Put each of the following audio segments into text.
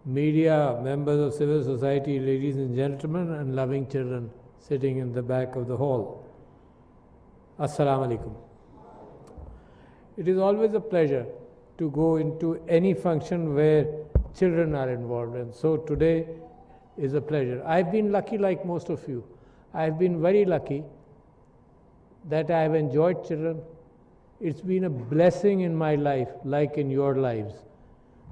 media, members of civil society, ladies and gentlemen, and loving children sitting in the back of the hall. Assalamu alaikum. It is always a pleasure to go into any function where children are involved, and so today is a pleasure. I've been lucky like most of you. I've been very lucky that I've enjoyed children. It's been a blessing in my life, like in your lives.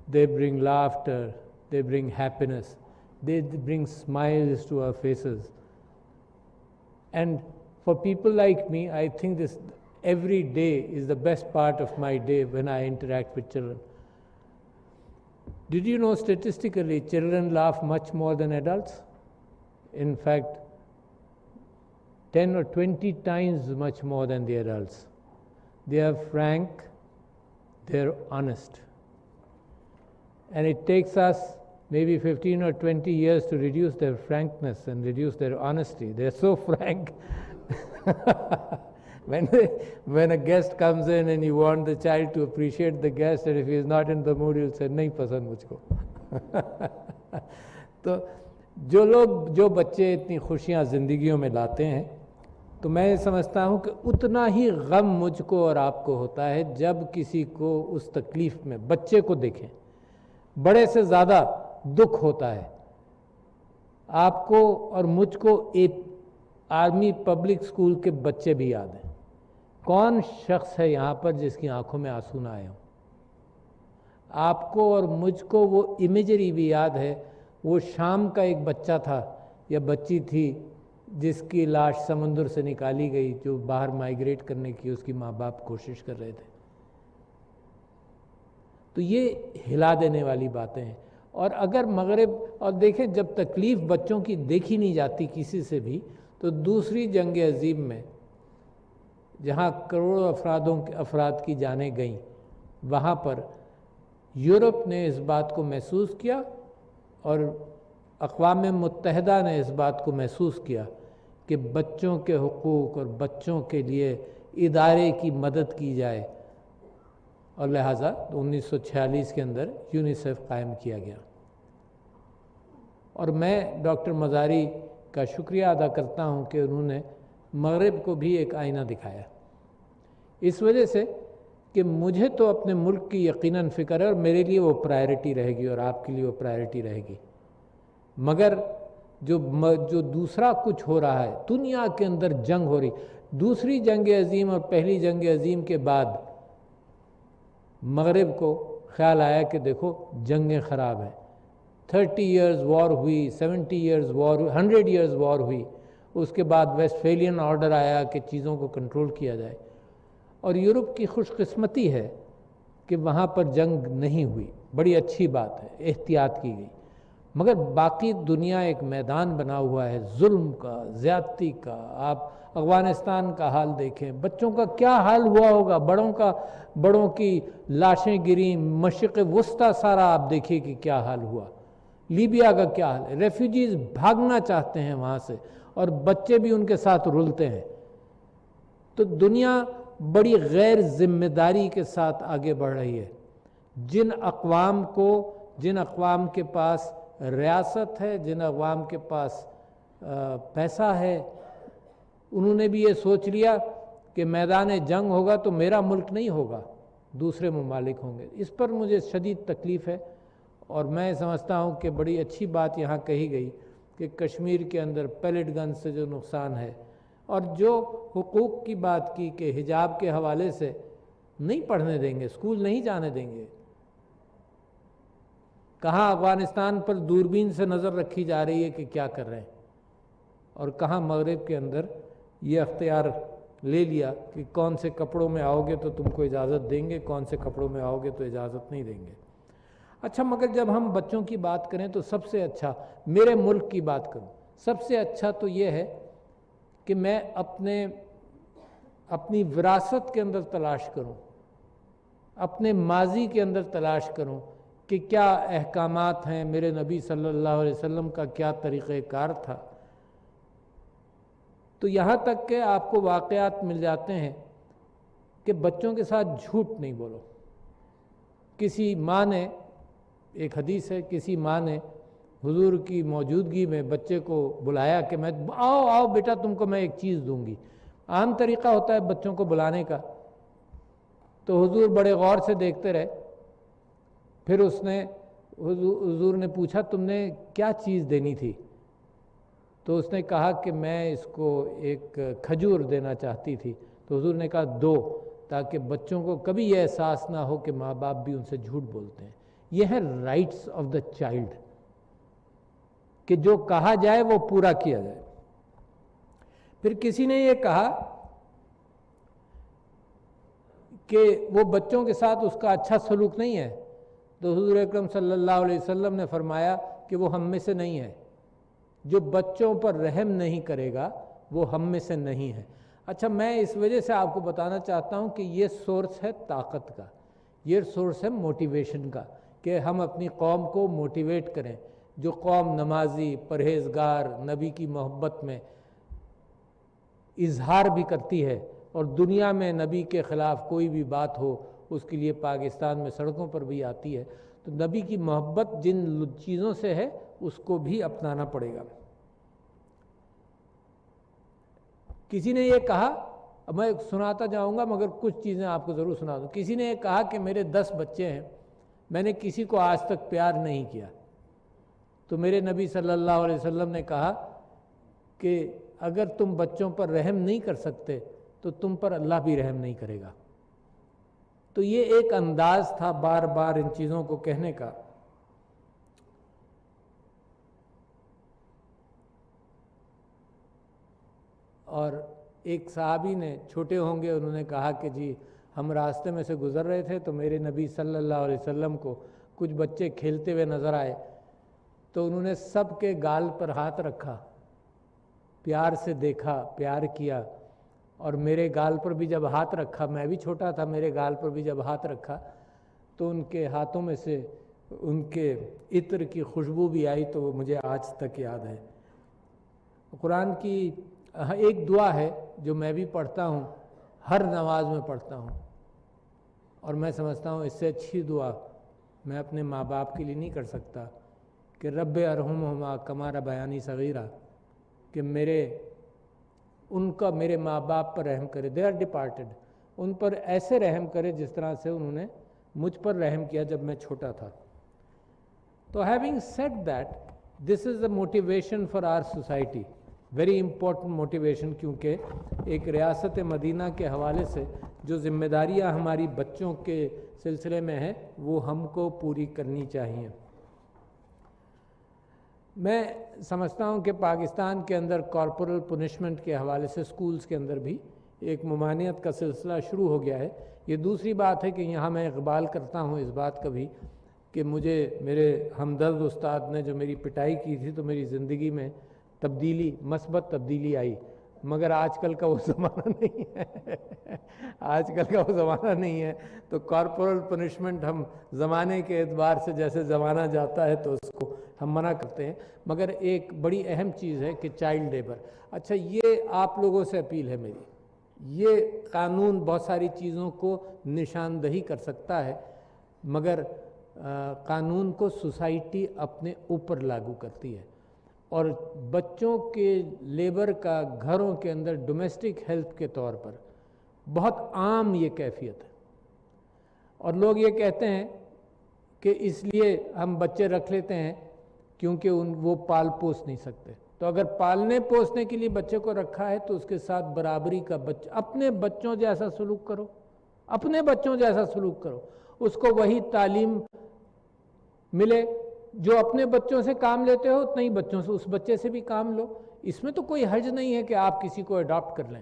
They bring laughter, they bring happiness, they bring smiles to our faces. And for people like me, I think this every day is the best part of my day when I interact with children. Did you know statistically children laugh much more than adults? In fact, 10 or 20 times much more than the adults. They are frank, they're honest. And it takes us maybe 15 or 20 years to reduce their frankness and reduce their honesty. They're so frank. When a guest comes in and you want the child to appreciate the guest, and if he is not in the mood, he'll say, "Nahi pasand mujhko." تو جو بچے اتنی خوشیاں زندگیوں میں لاتے ہیں، تو میں سمجھتا ہوں کہ اتنا ہی غم مجھ کو اور آپ کو ہوتا ہے جب کسی کو اس تکلیف میں بچے کو دیکھیں. بڑے سے زیادہ دکھ ہوتا ہے. آپ کو اور مجھ کو ایک آرمی پبلک اسکول کے بچے بھی یاد ہیں. کون شخص ہے یہاں پر جس کی آنکھوں میں آنسو نہ آئے ہوں؟ آپ کو اور مجھ کو وہ امیجری بھی یاد ہے. وہ شام کا ایک بچہ تھا یا بچی تھی جس کی لاش سمندر سے نکالی گئی، جو باہر مائیگریٹ کرنے کی اس کی ماں باپ کوشش کر رہے تھے. تو یہ ہلا دینے والی باتیں ہیں. اور اگر مغرب، اور دیکھیں جب تکلیف بچوں کی دیکھی نہیں جاتی کسی سے بھی، تو دوسری جنگ عظیم میں جہاں کروڑوں افراد کی جانیں گئیں، وہاں پر یورپ نے اس بات کو محسوس کیا اور اقوام متحدہ نے اس بات کو محسوس کیا کہ بچوں کے حقوق اور بچوں کے لیے ادارے کی مدد کی جائے، اور لہٰذا 1946 کے اندر یونیسیف قائم کیا گیا. اور میں ڈاکٹر مزاری کا شکریہ ادا کرتا ہوں کہ انہوں نے مغرب کو بھی ایک آئینہ دکھایا، اس وجہ سے کہ مجھے تو اپنے ملک کی یقیناً فکر ہے اور میرے لیے وہ پرائرٹی رہے گی اور آپ کے لیے وہ پرائرٹی رہے گی. مگر جو دوسرا کچھ ہو رہا ہے، دنیا کے اندر جنگ ہو رہی، دوسری جنگ عظیم اور پہلی جنگ عظیم کے بعد مغرب کو خیال آیا کہ دیکھو جنگیں خراب ہیں. 30 ایئرز وار ہوئی، 70 ایئرز وار ہوئی، 100 ایئرز وار ہوئی. اس کے بعد ویسٹفیلین آرڈر آیا کہ چیزوں کو کنٹرول کیا جائے. اور یورپ کی خوش قسمتی ہے کہ وہاں پر جنگ نہیں ہوئی، بڑی اچھی بات ہے، احتیاط کی گئی. مگر باقی دنیا ایک میدان بنا ہوا ہے ظلم کا، زیادتی کا. آپ افغانستان کا حال دیکھیں، بچوں کا کیا حال ہوا ہوگا، بڑوں کی لاشیں گریں. مشرق وسطیٰ سارا آپ دیکھیے کہ کیا حال ہوا. لیبیا کا کیا حال ہے. ریفیوجیز بھاگنا چاہتے ہیں وہاں سے اور بچے بھی ان کے ساتھ رلتے ہیں. تو دنیا بڑی غیر ذمہ داری کے ساتھ آگے بڑھ رہی ہے. جن اقوام کے پاس ریاست ہے، جن اقوام کے پاس پیسہ ہے، انہوں نے بھی یہ سوچ لیا کہ میدان جنگ ہوگا تو میرا ملک نہیں ہوگا، دوسرے ممالک ہوں گے. اس پر مجھے شدید تکلیف ہے. اور میں سمجھتا ہوں کہ بڑی اچھی بات یہاں کہی گئی کہ کشمیر کے اندر پیلٹ گن سے جو نقصان ہے، اور جو حقوق کی بات کی کہ حجاب کے حوالے سے نہیں پڑھنے دیں گے، اسکول نہیں جانے دیں گے. کہاں افغانستان پر دوربین سے نظر رکھی جا رہی ہے کہ کیا کر رہے ہیں، اور کہاں مغرب کے اندر یہ اختیار لے لیا کہ کون سے کپڑوں میں آؤ گے تو تم کو اجازت دیں گے، کون سے کپڑوں میں آؤ گے تو اجازت نہیں دیں گے. اچھا، مگر جب ہم بچوں کی بات کریں تو سب سے اچھا، میرے ملک کی بات کروں، سب سے اچھا تو یہ ہے کہ میں اپنی وراثت کے اندر تلاش کروں، اپنے ماضی کے اندر تلاش کروں کہ کیا احکامات ہیں، میرے نبی صلی اللہ علیہ وسلم کا کیا طریقہ کار تھا. تو یہاں تک کہ آپ کو واقعات مل جاتے ہیں کہ بچوں کے ساتھ جھوٹ نہیں بولو. کسی ماں نے ایک حدیث ہے، کسی ماں نے حضور کی موجودگی میں بچے کو بلایا کہ میں آؤ آؤ بیٹا تم کو میں ایک چیز دوں گی۔ عام طریقہ ہوتا ہے بچوں کو بلانے کا، تو حضور بڑے غور سے دیکھتے رہے، پھر حضور نے پوچھا تم نے کیا چیز دینی تھی؟ تو اس نے کہا کہ میں اس کو ایک کھجور دینا چاہتی تھی۔ تو حضور نے کہا دو، تاکہ بچوں کو کبھی یہ احساس نہ ہو کہ ماں باپ بھی ان سے جھوٹ بولتے ہیں۔ یہ ہے رائٹس آف دا چائلڈ، کہ جو کہا جائے وہ پورا کیا جائے۔ پھر کسی نے یہ کہا کہ وہ بچوں کے ساتھ اس کا اچھا سلوک نہیں ہے، تو حضور اکرم صلی اللہ علیہ وسلم نے فرمایا کہ وہ ہم میں سے نہیں ہے، جو بچوں پر رحم نہیں کرے گا وہ ہم میں سے نہیں ہے۔ اچھا، میں اس وجہ سے آپ کو بتانا چاہتا ہوں کہ یہ سورس ہے طاقت کا، یہ سورس ہے موٹیویشن کا، کہ ہم اپنی قوم کو موٹیویٹ کریں۔ جو قوم نمازی، پرہیزگار، نبی کی محبت میں اظہار بھی کرتی ہے، اور دنیا میں نبی کے خلاف کوئی بھی بات ہو اس کے لیے پاکستان میں سڑکوں پر بھی آتی ہے، تو نبی کی محبت جن چیزوں سے ہے اس کو بھی اپنانا پڑے گا۔ کسی نے یہ کہا، میں سناتا جاؤں گا مگر کچھ چیزیں آپ کو ضرور سنا دوں۔ کسی نے یہ کہا کہ میرے 10 بچے ہیں، میں نے کسی کو آج تک پیار نہیں کیا، تو میرے نبی صلی اللہ علیہ وسلم نے کہا کہ اگر تم بچوں پر رحم نہیں کر سکتے تو تم پر اللہ بھی رحم نہیں کرے گا۔ تو یہ ایک انداز تھا بار بار ان چیزوں کو کہنے کا۔ اور ایک صحابی نے، چھوٹے ہوں گے، انہوں نے کہا کہ جی ہم راستے میں سے گزر رہے تھے تو میرے نبی صلی اللہ علیہ وسلم کو کچھ بچے کھیلتے ہوئے نظر آئے، تو انہوں نے سب کے گال پر ہاتھ رکھا، پیار سے دیکھا، پیار کیا، اور میرے گال پر بھی جب ہاتھ رکھا، میں بھی چھوٹا تھا، میرے گال پر بھی جب ہاتھ رکھا تو ان کے ہاتھوں میں سے ان کے عطر کی خوشبو بھی آئی، تو وہ مجھے آج تک یاد ہے۔ قرآن کی ایک دعا ہے جو میں بھی پڑھتا ہوں، ہر نماز میں پڑھتا ہوں، اور میں سمجھتا ہوں اس سے اچھی دعا میں اپنے ماں باپ کے لیے نہیں کر سکتا، کہ رب ارحمہما کما ربیانی صغیرا، کہ ان کا میرے ماں باپ پر رحم کرے، دے آر ڈپارٹڈ، ان پر ایسے رحم کرے جس طرح سے انہوں نے مجھ پر رحم کیا جب میں چھوٹا تھا۔ تو having said that, this is the motivation for our society, very important motivation، کیونکہ ایک ریاست مدینہ کے حوالے سے جو ذمہ داریاں ہماری بچوں کے سلسلے میں ہیں وہ ہم کو پوری کرنی چاہیے۔ میں سمجھتا ہوں کہ پاکستان کے اندر کارپورل پنشمنٹ کے حوالے سے سکولز کے اندر بھی ایک ممانعت کا سلسلہ شروع ہو گیا ہے۔ یہ دوسری بات ہے کہ یہاں میں اقبال کرتا ہوں اس بات کا بھی کہ مجھے میرے ہمدرد استاد نے جو میری پٹائی کی تھی تو میری زندگی میں تبدیلی، مثبت تبدیلی آئی، مگر آج کل کا وہ زمانہ نہیں ہے، آج کل کا وہ زمانہ نہیں ہے، تو کارپورل پنشمنٹ ہم زمانے کے اعتبار سے جیسے زمانہ جاتا ہے تو اس کو ہم منع کرتے ہیں، مگر ایک بڑی اہم چیز ہے کہ چائلڈ لیبر۔ اچھا، یہ آپ لوگوں سے اپیل ہے میری، یہ قانون بہت ساری چیزوں کو نشاندہی کر سکتا ہے، مگر قانون کو سوسائٹی اپنے اوپر لاگو کرتی ہے، اور بچوں کے لیبر کا گھروں کے اندر ڈومیسٹک ہیلپ کے طور پر بہت عام یہ کیفیت ہے، اور لوگ یہ کہتے ہیں کہ اس لیے ہم بچے رکھ لیتے ہیں کیونکہ وہ پال پوس نہیں سکتے۔ تو اگر پالنے پوسنے کے لیے بچے کو رکھا ہے تو اس کے ساتھ برابری کا اپنے بچوں جیسا سلوک کرو، اپنے بچوں جیسا سلوک کرو، اس کو وہی تعلیم ملے جو اپنے بچوں سے کام لیتے ہو اتنا ہی بچوں سے، اس بچے سے بھی کام لو۔ اس میں تو کوئی حرج نہیں ہے کہ آپ کسی کو اڈاپٹ کر لیں،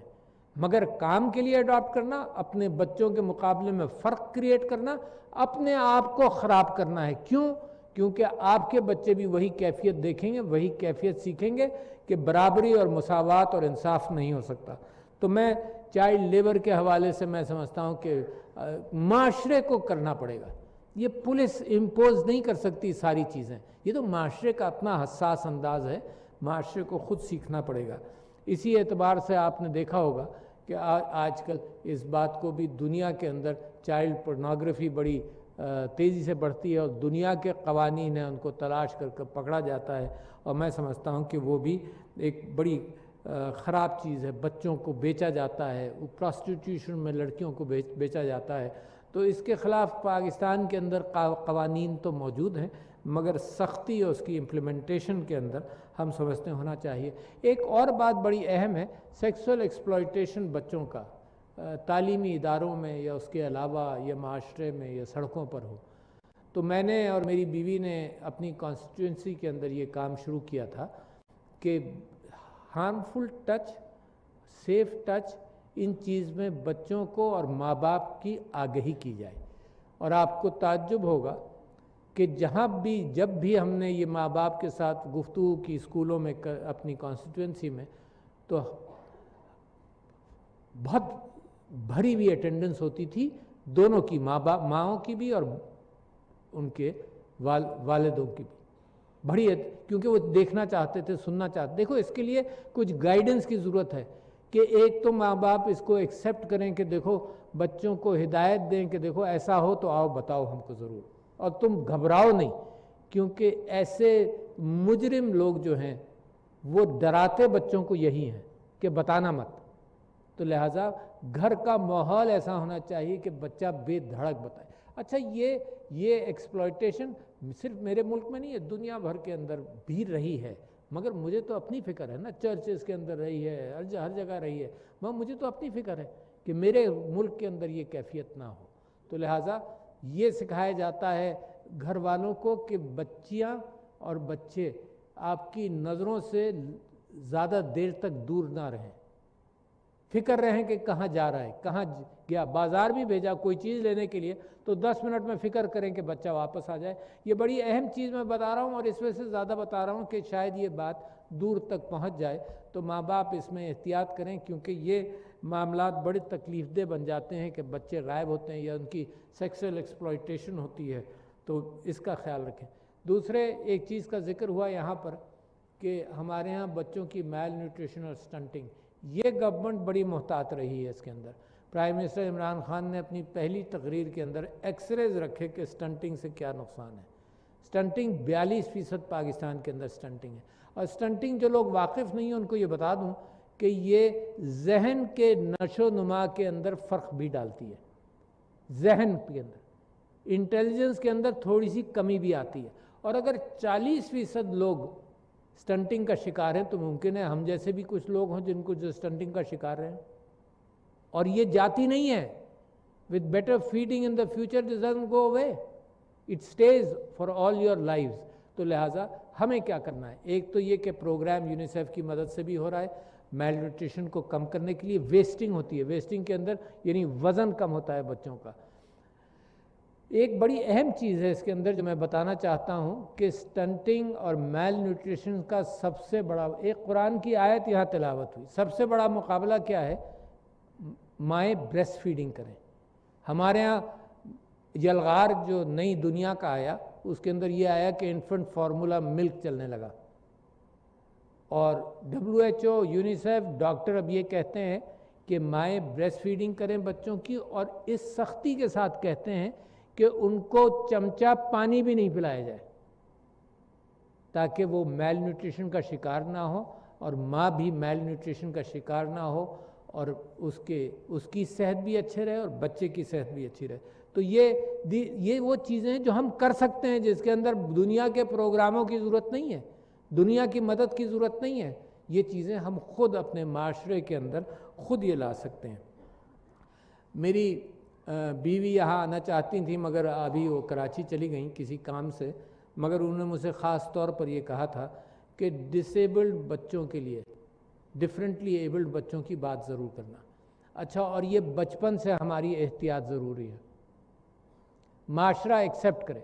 مگر کام کے لیے اڈاپٹ کرنا، اپنے بچوں کے مقابلے میں فرق کریٹ کرنا، اپنے آپ کو خراب کرنا ہے۔ کیوں؟ کیونکہ آپ کے بچے بھی وہی کیفیت دیکھیں گے، وہی کیفیت سیکھیں گے کہ برابری اور مساوات اور انصاف نہیں ہو سکتا۔ تو میں چائلڈ لیبر کے حوالے سے میں سمجھتا ہوں کہ معاشرے کو کرنا پڑے گا، یہ پولیس امپوز نہیں کر سکتی ساری چیزیں، یہ تو معاشرے کا اپنا حساس انداز ہے، معاشرے کو خود سیکھنا پڑے گا۔ اسی اعتبار سے آپ نے دیکھا ہوگا کہ آج کل اس بات کو بھی دنیا کے اندر چائلڈ پورنوگرافی بڑی تیزی سے بڑھتی ہے اور دنیا کے قوانین ہیں ان کو تلاش کر کر پکڑا جاتا ہے، اور میں سمجھتا ہوں کہ وہ بھی ایک بڑی خراب چیز ہے۔ بچوں کو بیچا جاتا ہے، پراسٹیٹیوشن میں لڑکیوں کو بیچا جاتا ہے، تو اس کے خلاف پاکستان کے اندر قوانین تو موجود ہیں، مگر سختی اور اس کی امپلیمنٹیشن کے اندر ہم سمجھتے ہونا چاہیے۔ ایک اور بات بڑی اہم ہے، سیکسول ایکسپلائٹیشن بچوں کا تعلیمی اداروں میں یا اس کے علاوہ یا معاشرے میں یا سڑکوں پر ہو۔ تو میں نے اور میری بیوی نے اپنی کانسٹیٹوئنسی کے اندر یہ کام شروع کیا تھا کہ ہارمفل ٹچ، سیف ٹچ، ان چیز میں بچوں کو اور ماں باپ کی آگہی کی جائے۔ اور آپ کو تعجب ہوگا کہ جب بھی ہم نے یہ ماں باپ کے ساتھ گفتگو کی اسکولوں میں اپنی کانسٹیٹوئنسی میں، تو بہت بھری ہوئی اٹینڈنس ہوتی تھی دونوں کی، ماؤں کی بھی اور ان کے والدوں کی بھی بڑی، کیونکہ وہ دیکھنا چاہتے تھے، سننا چاہتے۔ دیکھو اس کے لیے کچھ گائیڈنس کی ضرورت ہے کہ ایک تو ماں باپ اس کو ایکسیپٹ کریں کہ دیکھو بچوں کو ہدایت دیں کہ دیکھو ایسا ہو تو آؤ بتاؤ ہم کو ضرور، اور تم گھبراؤ نہیں، کیونکہ ایسے مجرم لوگ جو ہیں وہ ڈراتے بچوں کو یہی ہیں کہ بتانا مت۔ تو لہٰذا گھر کا ماحول ایسا ہونا چاہیے کہ بچہ بے دھڑک بتائے۔ اچھا یہ ایکسپلائٹیشن صرف میرے ملک میں نہیں ہے، دنیا بھر کے اندر بھی رہی ہے، مگر مجھے تو اپنی فکر ہے نا، چرچز کے اندر رہی ہے، ہر جگہ رہی ہے، مجھے تو اپنی فکر ہے کہ میرے ملک کے اندر یہ کیفیت نہ ہو۔ تو لہٰذا یہ سکھایا جاتا ہے گھر والوں کو کہ بچیاں اور بچے آپ کی نظروں سے زیادہ دیر تک دور نہ رہیں، فکر رہیں کہ کہاں جا رہا ہے، کہاں گیا، بازار بھی بھیجا کوئی چیز لینے کے لیے تو 10 منٹ میں فکر کریں کہ بچہ واپس آ جائے۔ یہ بڑی اہم چیز میں بتا رہا ہوں، اور اس وجہ سے زیادہ بتا رہا ہوں کہ شاید یہ بات دور تک پہنچ جائے، تو ماں باپ اس میں احتیاط کریں، کیونکہ یہ معاملات بڑے تکلیف دہ بن جاتے ہیں کہ بچے غائب ہوتے ہیں یا ان کی سیکسول ایکسپلائٹیشن ہوتی ہے، تو اس کا خیال رکھیں۔ دوسرے ایک چیز کا ذکر ہوا یہاں پر کہ ہمارے ہاں بچوں کی میل نیوٹریشن اور سٹنٹنگ، یہ گورنمنٹ بڑی محتاط رہی ہے اس کے اندر۔ پرائم منسٹر عمران خان نے اپنی پہلی تقریر کے اندر ایکس ریز رکھے کہ سٹنٹنگ سے کیا نقصان ہے۔ سٹنٹنگ 42% پاکستان کے اندر سٹنٹنگ ہے، اور سٹنٹنگ جو لوگ واقف نہیں ہیں ان کو یہ بتا دوں کہ یہ ذہن کے نشو و نما کے اندر فرق بھی ڈالتی ہے، ذہن کے اندر انٹیلیجنس کے اندر تھوڑی سی کمی بھی آتی ہے، اور اگر 40% لوگ سٹنٹنگ کا شکار ہیں تو ممکن ہے ہم جیسے بھی کچھ لوگ ہوں جن کو جو سٹنٹنگ کا شکار ہیں، اور یہ جاتی نہیں ہے۔ with better feeding in the future this doesn't go away, it stays for all your lives۔ تو لہٰذا ہمیں کیا کرنا ہے، ایک تو یہ کہ پروگرام یونیسیف کی مدد سے بھی ہو رہا ہے میل نیوٹریشن کو کم کرنے کے لیے، ویسٹنگ ہوتی ہے، ویسٹنگ کے اندر یعنی وزن کم ہوتا ہے بچوں کا۔ ایک بڑی اہم چیز ہے اس کے اندر جو میں بتانا چاہتا ہوں کہ سٹنٹنگ اور میل نیوٹریشن کا سب سے بڑا، ایک قرآن کی آیت یہاں تلاوت ہوئی، سب سے بڑا مقابلہ کیا ہے، مائیں بریسٹ فیڈنگ کریں۔ ہمارے ہاں یلغار جو نئی دنیا کا آیا اس کے اندر یہ آیا کہ انفنٹ فارمولا ملک چلنے لگا، اور WHO، یونیسیف، ڈاکٹر اب یہ کہتے ہیں کہ مائیں بریسٹ فیڈنگ کریں بچوں کی، اور اس سختی کے ساتھ کہتے ہیں کہ ان کو چمچہ پانی بھی نہیں پلایا جائے تاکہ وہ میل نیوٹریشن کا شکار نہ ہو، اور ماں بھی میل نیوٹریشن کا شکار نہ ہو، اور اس کی صحت بھی اچھے رہے اور بچے کی صحت بھی اچھی رہے۔ تو یہ وہ چیزیں جو ہم کر سکتے ہیں، جس کے اندر دنیا کے پروگراموں کی ضرورت نہیں ہے، دنیا کی مدد کی ضرورت نہیں ہے، یہ چیزیں ہم خود اپنے معاشرے کے اندر خود یہ لا سکتے ہیں۔ میری بیوی یہاں آنا چاہتی تھیں مگر ابھی وہ کراچی چلی گئیں کسی کام سے، مگر انہوں نے مجھ سے خاص طور پر یہ کہا تھا کہ ڈسیبلڈ بچوں کے لیے، ڈفرینٹلی ایبلڈ بچوں کی بات ضرور کرنا۔ اچھا، اور یہ بچپن سے ہماری احتیاط ضروری ہے، معاشرہ ایکسیپٹ کرے۔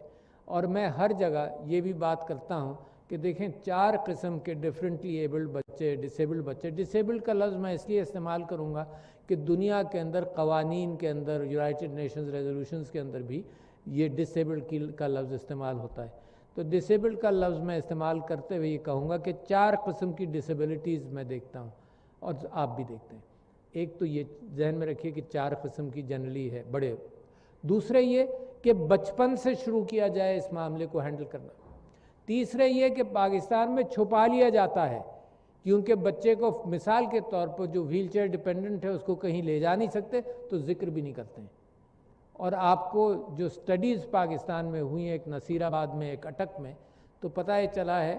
اور میں ہر جگہ یہ بھی بات کرتا ہوں کہ دیکھیں 4 قسم کے ڈفرینٹلی ایبلڈ بچے، ڈسیبلڈ بچے، ڈسیبلڈ کا لفظ میں اس لیے استعمال کروں گا کہ دنیا کے اندر قوانین کے اندر، یونائٹڈ نیشنز ریزولوشنز کے اندر بھی یہ ڈسیبلڈ کا لفظ استعمال ہوتا ہے۔ تو ڈسیبلڈ کا لفظ میں استعمال کرتے ہوئے یہ کہوں گا کہ 4 قسم کی ڈسیبلٹیز میں دیکھتا ہوں اور آپ بھی دیکھتے ہیں۔ ایک تو یہ ذہن میں رکھیے کہ 4 قسم کی جنرلی ہے بڑے، دوسرے یہ کہ بچپن سے شروع کیا جائے اس معاملے کو ہینڈل کرنا. تیسرے یہ کہ پاکستان میں چھپا لیا جاتا ہے کیونکہ بچے کو مثال کے طور پر جو ویل چیئر ڈپینڈنٹ ہے اس کو کہیں لے جا نہیں سکتے تو ذکر بھی نہیں کرتے ہیں. اور آپ کو جو سٹڈیز پاکستان میں ہوئی ہیں، ایک نصیر آباد میں، ایک اٹک میں، تو پتہ یہ چلا ہے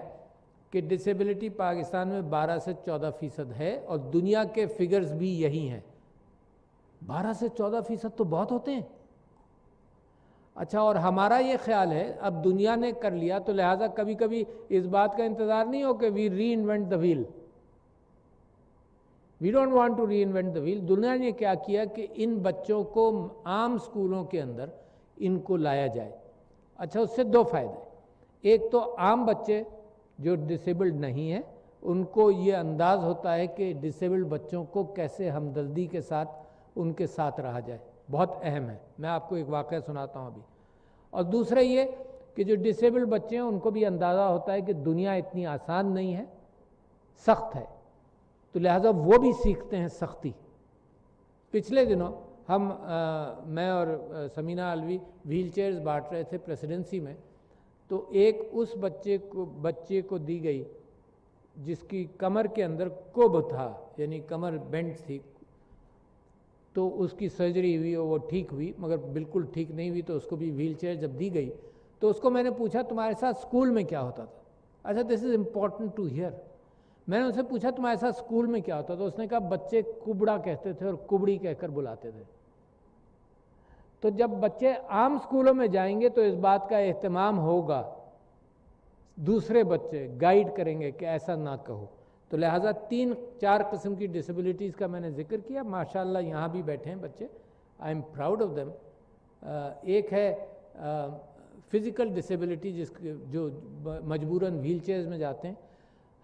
کہ ڈسیبلٹی پاکستان میں 12 سے 14% ہے اور دنیا کے فگرز بھی یہی ہیں. 12 سے 14% تو بہت ہوتے ہیں. اچھا، اور ہمارا یہ خیال ہے اب دنیا نے کر لیا تو لہٰذا کبھی کبھی اس بات کا انتظار نہیں ہو کہ we reinvent the wheel. We don't want to reinvent the wheel. دنیا نے کیا کیا کہ ان بچوں کو عام اسکولوں کے اندر ان کو لایا جائے. اچھا، اس سے دو فائدے. ایک تو عام بچے جو ڈسیبلڈ نہیں ہیں ان کو یہ انداز ہوتا ہے کہ ڈسیبلڈ بچوں کو کیسے ہمدردی کے ساتھ ان کے ساتھ رہا جائے، بہت اہم ہے. میں آپ کو ایک واقعہ سناتا ہوں ابھی. اور دوسرا یہ کہ جو ڈسیبلڈ بچے ہیں ان کو بھی اندازہ ہوتا ہے کہ دنیا اتنی آسان نہیں ہے، سخت ہے، تو لہٰذا وہ بھی سیکھتے ہیں سختی. پچھلے دنوں میں اور سمینہ علوی ویل چیئرز بانٹ رہے تھے پریسیڈنسی میں، تو ایک اس بچے کو دی گئی جس کی کمر کے اندر کب تھا، یعنی کمر بینڈ تھی، تو اس کی سرجری ہوئی اور وہ ٹھیک ہوئی، مگر بالکل ٹھیک نہیں ہوئی. تو اس کو بھی ویل چیئر جب دی گئی تو اس کو میں نے پوچھا تمہارے ساتھ اسکول میں کیا ہوتا تھا. اچھا، دس از امپورٹنٹ ٹو ہیئر. میں نے اسے پوچھا تمہارے ساتھ اسکول میں کیا ہوتا تھا. اس نے کہا بچے کبڑا کہتے تھے اور کبڑی کہہ کر بلاتے تھے. تو جب بچے عام اسکولوں میں جائیں گے تو اس بات کا اہتمام ہوگا، دوسرے بچے گائیڈ کریں گے کہ ایسا نہ کہو. تو لہٰذا 3-4 قسم کی ڈسیبلٹیز کا میں نے ذکر کیا. ماشاءاللہ یہاں بھی بیٹھے ہیں بچے، I am proud of them. ایک ہے فزیکل ڈسیبلٹی جو مجبوراً ویل چیئرز میں جاتے ہیں.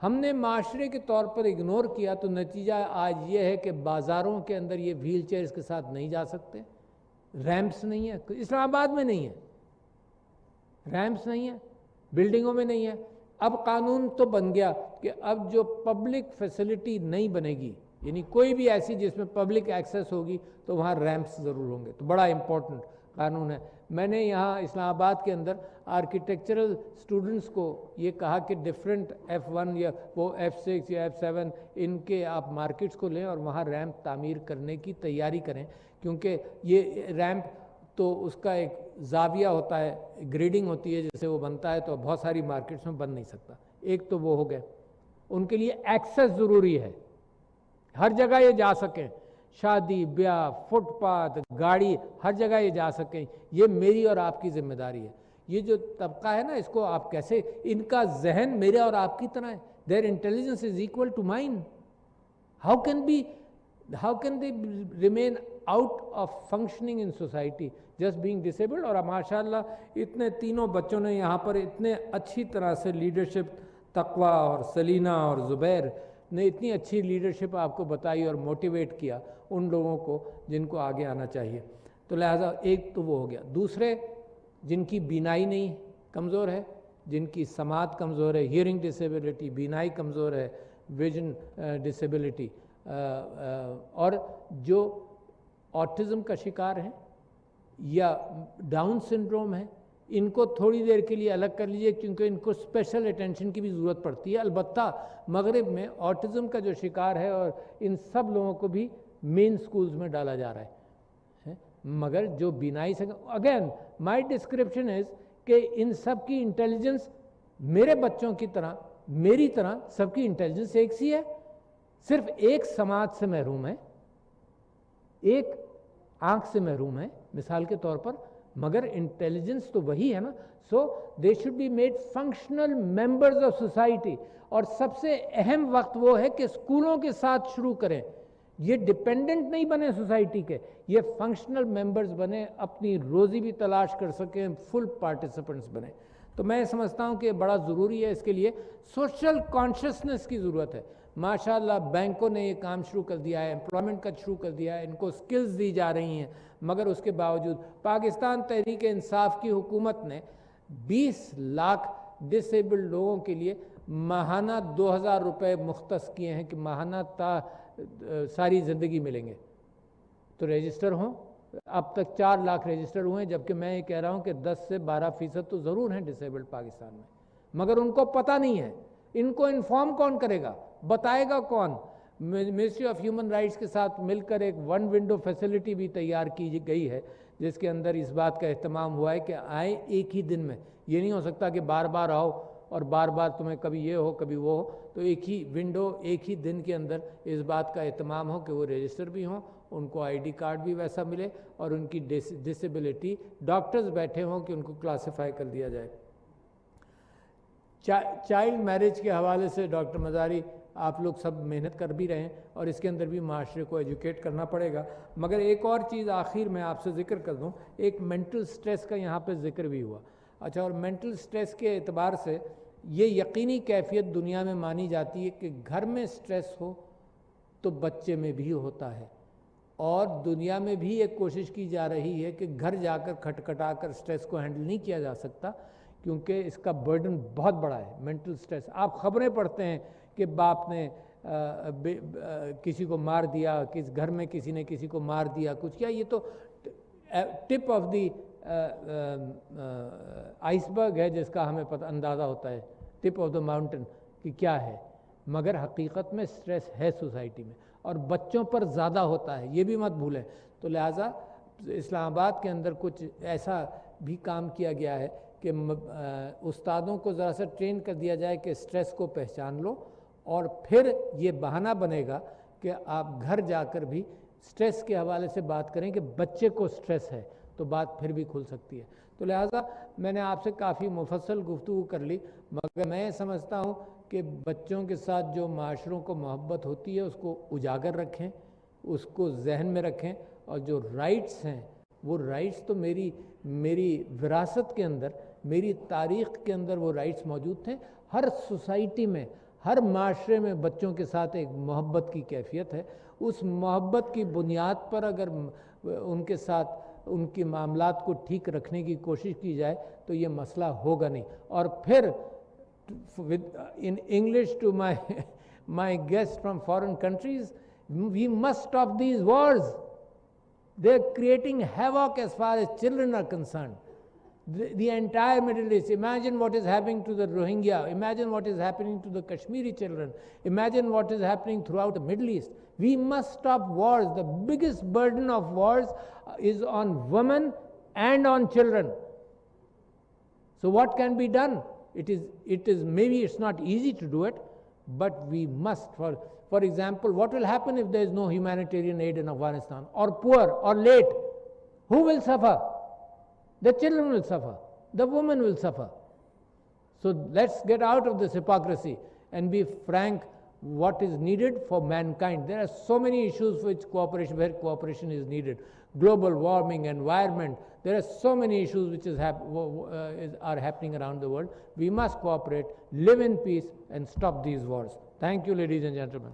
ہم نے معاشرے کے طور پر اگنور کیا تو نتیجہ آج یہ ہے کہ بازاروں کے اندر یہ ویل چیئرز کے ساتھ نہیں جا سکتے. ریمپس نہیں ہے، اسلام آباد میں نہیں ہے، ریمپس نہیں ہے، بلڈنگوں میں نہیں ہے. اب قانون تو بن گیا کہ اب جو پبلک فیسلٹی نہیں بنے گی، یعنی کوئی بھی ایسی جس میں پبلک ایکسیس ہوگی تو وہاں ریمپس ضرور ہوں گے. تو بڑا امپورٹنٹ قانون ہے. میں نے یہاں اسلام آباد کے اندر آرکیٹیکچرل اسٹوڈنٹس کو یہ کہا کہ ڈفرینٹ F1 یا وہ F6 یا F7 ان کے آپ مارکیٹس کو لیں اور وہاں ریمپ تعمیر کرنے کی تیاری کریں، کیونکہ یہ ریمپ تو اس کا ایک زاویہ ہوتا ہے، گریڈنگ ہوتی ہے جیسے وہ بنتا ہے، تو بہت ساری مارکیٹس میں بن نہیں سکتا. ایک تو وہ ہو گئے. ان کے لیے ایکسیس ضروری ہے، ہر جگہ یہ جا سکیں، شادی بیاہ، فٹ پاتھ، گاڑی، ہر جگہ یہ جا سکیں. یہ میری اور آپ کی ذمہ داری ہے. یہ جو طبقہ ہے نا، اس کو آپ کیسے، ان کا ذہن میرے اور آپ کی طرح ہے. their intelligence is equal to mine. how can they remain out of functioning in society just being disabled. اور ماشاءاللہ اتنے تینوں بچوں نے یہاں پر اتنے اچھی طرح سے لیڈرشپ، تقویٰ اور سلینہ اور زبیر نے اتنی اچھی لیڈرشپ آپ کو بتائی اور موٹیویٹ کیا ان لوگوں کو جن کو آگے آنا چاہیے. تو لہٰذا ایک تو وہ ہو گیا. دوسرے جن کی بینائی نہیں کمزور ہے، جن کی سماعت کمزور ہے، ہیئرنگ ڈسیبلٹی، بینائی کمزور ہے، ویژن ڈسیبلٹی، اور جو آٹزم کا شکار ہیں یا ڈاؤن سنڈروم ہے، ان کو تھوڑی دیر کے لیے الگ کر لیجئے کیونکہ ان کو اسپیشل اٹینشن کی بھی ضرورت پڑتی ہے. البتہ مغرب میں آٹزم کا جو شکار ہے اور ان سب لوگوں کو بھی مین سکولز میں ڈالا جا رہا ہے. مگر جو بینائی سے، اگین مائی ڈسکرپشن از کہ ان سب کی انٹیلیجنس میرے بچوں کی طرح، میری طرح سب کی انٹیلیجنس ایک سی ہے. صرف ایک سماعت سے محروم ہے، ایک آنکھ سے محروم ہے مثال کے طور پر، مگر انٹیلیجنس تو وہی ہے نا. So they should be made functional members of society. اور سب سے اہم وقت وہ ہے کہ اسکولوں کے ساتھ شروع کریں. یہ ڈپینڈنٹ نہیں بنے سوسائٹی کے، یہ فنکشنل ممبرز بنے، اپنی روزی بھی تلاش کر سکیں، فل پارٹیسپنٹس بنیں. تو میں سمجھتا ہوں کہ یہ بڑا ضروری ہے. اس کے لیے سوشل کانشسنس کی ضرورت ہے. ماشاءاللہ بینکوں نے یہ کام شروع کر دیا ہے، امپلائمنٹ کا شروع کر دیا ہے، ان کو سکلز دی جا رہی ہیں، مگر اس کے باوجود پاکستان تحریک انصاف کی حکومت نے 20 لاکھ ڈسیبلڈ لوگوں کے لیے ماہانہ 2000 روپے مختص کیے ہیں کہ ماہانہ ساری زندگی ملیں گے. تو رجسٹر ہوں اب تک 4 لاکھ رجسٹر ہوئے ہیں، جبکہ میں یہ کہہ رہا ہوں کہ 10 سے 12% تو ضرور ہیں ڈسیبلڈ پاکستان میں، مگر ان کو پتہ نہیں ہے۔ ان کو انفارم کون کرے گا، بتائے گا کون؟ منسٹری آف ہیومن رائٹس کے ساتھ مل کر ایک 1 ونڈو فیسلٹی بھی تیار کی گئی ہے، جس کے اندر اس بات کا اہتمام ہوا ہے کہ آئیں ایک ہی دن میں، یہ نہیں ہو سکتا کہ بار بار آؤ اور بار بار تمہیں کبھی یہ ہو کبھی وہ ہو، تو ایک ہی ونڈو ایک ہی دن کے اندر اس بات کا اہتمام ہو کہ وہ رجسٹر بھی ہوں، ان کو آئی ڈی کارڈ بھی ویسا ملے، اور ان کی ڈسیبلٹی ڈاکٹرز بیٹھے ہوں کہ ان کو کلاسیفائی کر دیا جائے۔ چائلڈ میرج کے حوالے سے ڈاکٹر مزاری آپ لوگ سب محنت کر بھی رہے ہیں، اور اس کے اندر بھی معاشرے کو ایجوکیٹ کرنا پڑے گا، مگر ایک اور چیز آخر میں آپ سے ذکر کر دوں، ایک مینٹل سٹریس کا یہاں پہ ذکر بھی ہوا۔ اچھا، اور مینٹل سٹریس کے اعتبار سے یہ یقینی کیفیت دنیا میں مانی جاتی ہے کہ گھر میں سٹریس ہو تو بچے میں بھی ہوتا ہے، اور دنیا میں بھی ایک کوشش کی جا رہی ہے کہ گھر جا کر کھٹکھٹا کر سٹریس کو ہینڈل نہیں کیا جا سکتا، کیونکہ اس کا برڈن بہت بڑا ہے مینٹل سٹریس۔ آپ خبریں پڑھتے ہیں کہ باپ نے کسی کو مار دیا، کس گھر میں کسی نے کسی کو مار دیا، کچھ کیا، یہ تو ٹپ آف دی آئس برگ ہے جس کا ہمیں اندازہ ہوتا ہے، ٹپ آف دا ماؤنٹین کہ کیا ہے، مگر حقیقت میں سٹریس ہے سوسائٹی میں، اور بچوں پر زیادہ ہوتا ہے، یہ بھی مت بھولیں۔ تو لہٰذا اسلام آباد کے اندر کچھ ایسا بھی کام کیا گیا ہے کہ استادوں کو ذرا سا ٹرین کر دیا جائے کہ سٹریس کو پہچان لو، اور پھر یہ بہانہ بنے گا کہ آپ گھر جا کر بھی سٹریس کے حوالے سے بات کریں کہ بچے کو سٹریس ہے، تو بات پھر بھی کھل سکتی ہے۔ تو لہٰذا میں نے آپ سے کافی مفصل گفتگو کر لی، مگر میں سمجھتا ہوں کہ بچوں کے ساتھ جو معاشروں کو محبت ہوتی ہے اس کو اجاگر رکھیں، اس کو ذہن میں رکھیں، اور جو رائٹس ہیں وہ رائٹس تو میری وراثت کے اندر، میری تاریخ کے اندر وہ رائٹس موجود تھے۔ ہر سوسائٹی میں، ہر معاشرے میں بچوں کے ساتھ ایک محبت کی کیفیت ہے، اس محبت کی بنیاد پر اگر ان کے ساتھ ان کے معاملات کو ٹھیک رکھنے کی کوشش کی جائے تو یہ مسئلہ ہوگا نہیں۔ اور پھر in English to my guests from foreign countries, we must stop these wars. They're creating havoc as far as children are concerned. The entire Middle East, imagine what is happening to the Rohingya, imagine what is happening to the Kashmiri children, imagine what is happening throughout the Middle East. We must stop wars. The biggest burden of wars is on women and on children. So what can be done? It is maybe it's not easy to do it, but we must. For example, what will happen if there is no humanitarian aid in Afghanistan, or poor, or late? Who will suffer? The children will suffer, the women will suffer. So let's get out of this hypocrisy and be frank what is needed for mankind. There are so many issues where cooperation is needed. Global warming, environment, there are so many issues which are happening around the world. We must cooperate, live in peace, and stop these wars. Thank you, ladies and gentlemen.